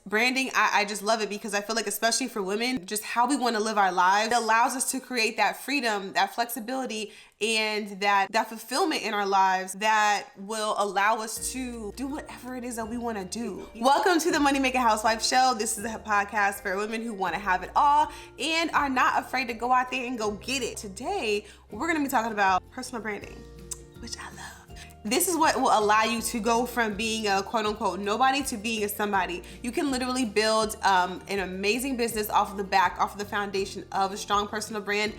Branding, I just love it because I feel like, especially for women, just how we want to live our lives, it allows us to create that freedom, that flexibility, and that fulfillment in our lives that will allow us to do whatever it is that we want to do. Welcome to the Money Making Housewife Show. This is a podcast for women who want to have it all and are not afraid to go out there and go get it. Today, we're going to be talking about personal branding, which I love. This is what will allow you to go from being a quote unquote nobody to being a somebody. You can literally build an amazing business off of the foundation of a strong personal brand.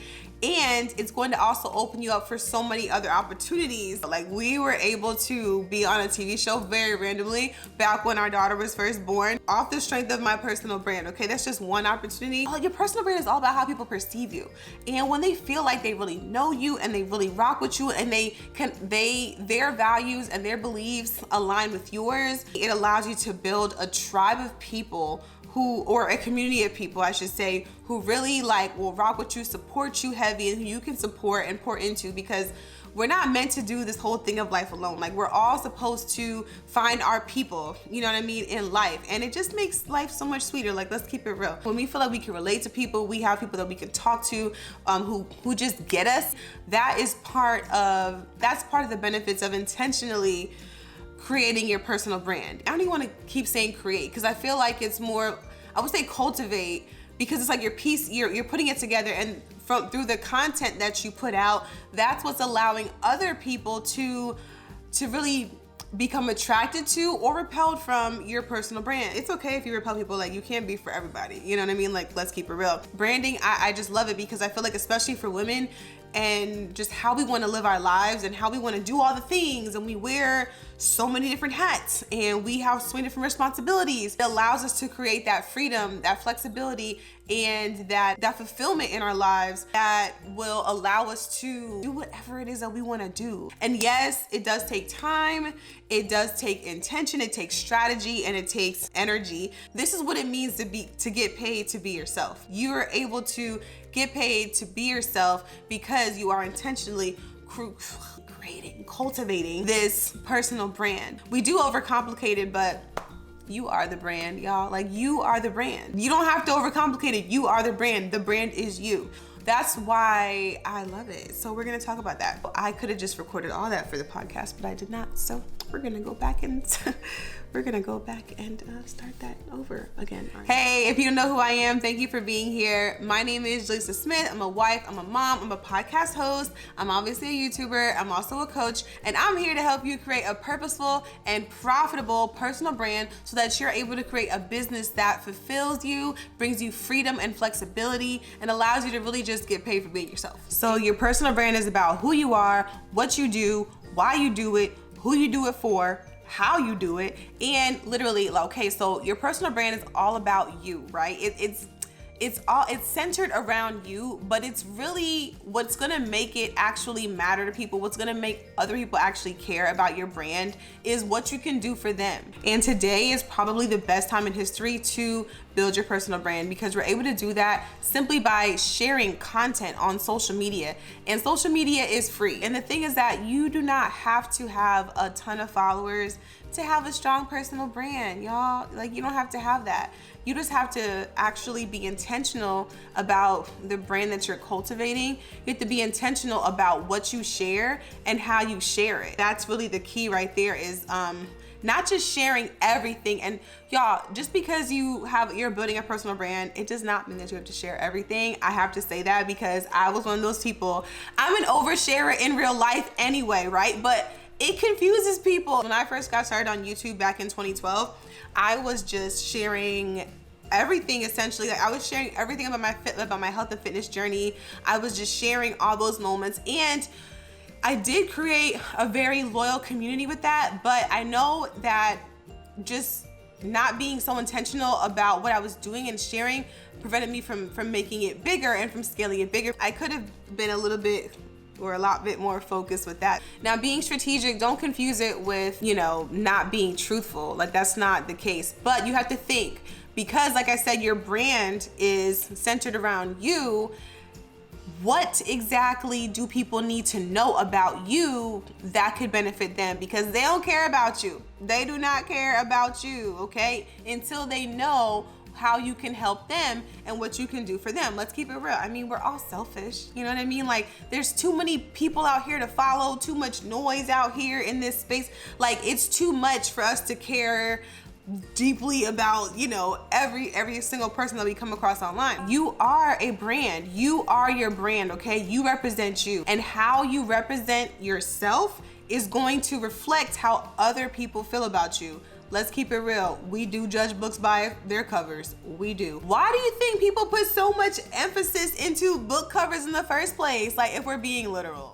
And it's going to also open you up for so many other opportunities. Like, we were able to be on a TV show very randomly back when our daughter was first born off the strength of my personal brand. Okay, that's just one opportunity. Your personal brand is all about how people perceive you. And when they feel like they really know you and they really rock with you and their values and their beliefs align with yours, it allows you to build a tribe of people or a community of people, I should say, who really will rock with you, support you heavy, and who you can support and pour into, because we're not meant to do this whole thing of life alone. We're all supposed to find our people, you know what I mean, in life. And it just makes life so much sweeter. Let's keep it real. When we feel like we can relate to people, we have people that we can talk to who just get us. That's part of the benefits of intentionally creating your personal brand. I don't even want to keep saying create, because I feel like it's more, I would say cultivate, because it's like your piece, you're putting it together, and through the content that you put out, that's what's allowing other people to really become attracted to or repelled from your personal brand. It's okay if you repel people, you can't be for everybody. You know what I mean? Let's keep it real. Branding, I just love it because I feel like, especially for women, and just how we want to live our lives and how we want to do all the things, and we wear so many different hats and we have so many different responsibilities. It allows us to create that freedom, that flexibility, and that fulfillment in our lives that will allow us to do whatever it is that we want to do. And yes, it does take time, it does take intention, it takes strategy, and it takes energy. This is what it means to get paid to be yourself. You are able to get paid to be yourself because you are intentionally cultivating this personal brand. We do overcomplicate it, but you are the brand, y'all. You are the brand. You don't have to overcomplicate it. You are the brand. The brand is you. That's why I love it. So we're gonna talk about that. I could have just recorded all that for the podcast, but I did not. So we're gonna go back and start that over again. Hey, if you don't know who I am, thank you for being here. My name is Lisa Smith. I'm a wife, I'm a mom, I'm a podcast host. I'm obviously a YouTuber. I'm also a coach, and I'm here to help you create a purposeful and profitable personal brand so that you're able to create a business that fulfills you, brings you freedom and flexibility, and allows you to really just get paid for being yourself. So your personal brand is about who you are, what you do, why you do it, who you do it for, how you do it, and literally, so your personal brand is all about you, right? It's centered around you, but it's really what's gonna make it actually matter to people, what's gonna make other people actually care about your brand is what you can do for them. And today is probably the best time in history to build your personal brand, because we're able to do that simply by sharing content on social media. And social media is free. And the thing is that you do not have to have a ton of followers to have a strong personal brand, y'all. You don't have to have that. You just have to actually be intentional about the brand that you're cultivating. You have to be intentional about what you share and how you share it. That's really the key right there, is not just sharing everything. And y'all, just because you're building a personal brand, it does not mean that you have to share everything. I have to say that because I was one of those people. I'm an oversharer in real life anyway, right? But it confuses people. When I first got started on YouTube back in 2012, I was just sharing everything essentially. I was sharing everything about my health and fitness journey. I was just sharing all those moments, and I did create a very loyal community with that. But I know that just not being so intentional about what I was doing and sharing prevented me from making it bigger and from scaling it bigger. I could have been a lot bit more focused with that. Now, being strategic, don't confuse it with, not being truthful. That's not the case. But you have to think, because like I said, your brand is centered around you. what exactly do people need to know about you that could benefit them? Because they don't care about you. They do not care about you, okay? Until they know how you can help them and what you can do for them. Let's keep it real. I mean, we're all selfish. You know what I mean? Like, there's too many people out here to follow, too much noise out here in this space. Like, it's too much for us to care deeply about, you know, every single person that we come across online. You are a brand. You are your brand, okay? You represent you. And how you represent yourself is going to reflect how other people feel about you. Let's keep it real. We do judge books by their covers. We do. Why do you think people put so much emphasis into book covers in the first place? Like, if we're being literal.